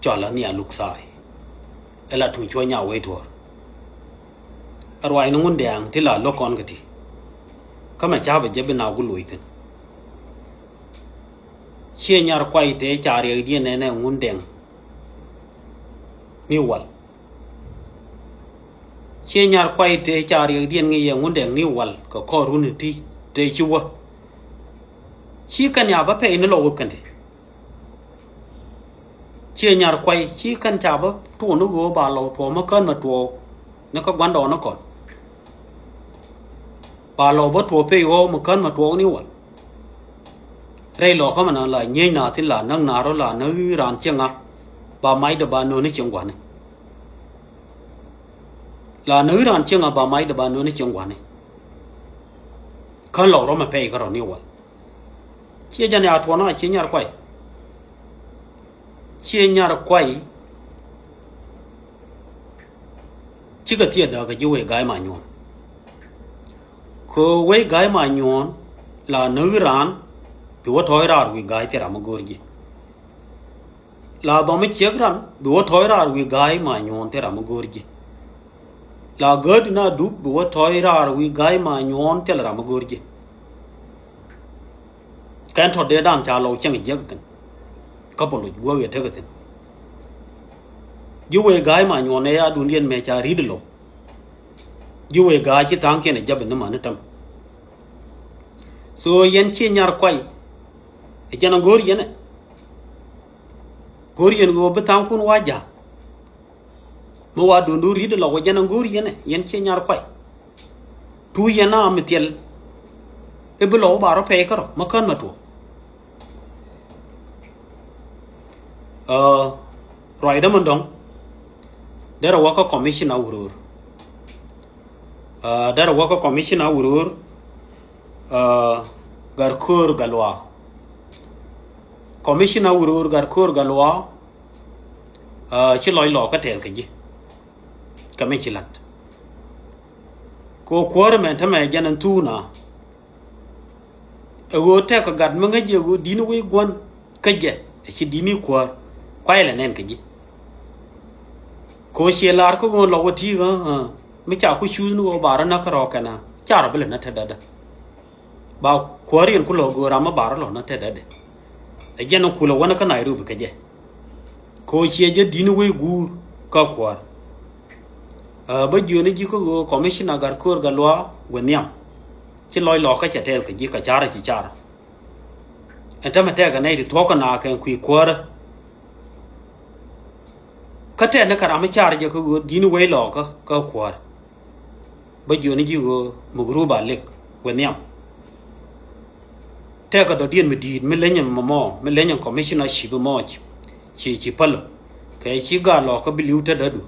cho là nia lục sai ela thu cho nya we tor arwai nungun dang ti la lokon gati kama cha ba jebe na gulu itin che nyar kwai te chari di ne ne ngun dang ni wal che nyar kwai te chari di ngi ye ngun dang ni wal ko ko run ti te chiwa chi kan ya ba pe ni lo kan de che nyar kwai chi kan cha ba tu no go ba lo to ma kan ma to nó có quán đồ nó còn bà lò bớt thua pe ô một cân mà thua níu à đây lò không mà nó lại nhây nào thì là nâng nào đó là nó ràn chiang à bà máy được bà nuôi nó chiang quả này là nữ ràn chiang à bà máy được bà nuôi nó chiang quả này con lò đó mà pe cái rồi níu à chia cho nhà thua nó chia nhà quay chỉ có thiệt đó cái vui gái mà nhon, cô vui gái mà nhon là nữ ran, đuổi thổi ra vui gái thì làm một gì, là bao mấy chiếc ran đuổi thổi ra vui gái mà nhon thì làm một gì, là gớt na đúc đuổi thổi ra vui gái mà nhon thì làm một gì, cái thằng để đàn cha lâu chẳng cái gì cái, couple of vui thế cái vui gái mà nhon này à dunia में cha read low vui gái chỉ thang kia này jab nó mà nó tâm so yen chi nyar quay cái nó gori này gori go bị thang kun waja mo wa dundu read low cái nó gori này yen chi nyar quay tu yen na metiel e blo baro pe karo makan matu rồi đó mình dong dara waka commission awurur dara waka commission awurur garkur galwa commission awurur garkur galwa chi loy lo ka ten kaji kame chilat ko kwar men thame janan tuna ego te ka gad manga je go dinu we gon kaje chi dini kwar kwai la nen kaji ko she lar ko go lo ti ga me cha ku shu no bara na ka ro kana char bele na thada da ba kwarian ku lo go rama bara lo na thada de e jeno ku lo wana ka Nairobi ka je ko she je dinu we gur ka kwar ba juni ji ko go commissioner gar kur ga lo weniam chi loy lo ka cha te ka ji ka chara chi chara enta me te ga nei to ka na ka ku kwar kate na kara me char je ko dinu we lo ka kwar ba joni ji go mugru ba lek weniam te ka do dien me di me lenyam mo me lenyam commissioner shi bo mo chi palo kai chi ga lo ka biliu ta da du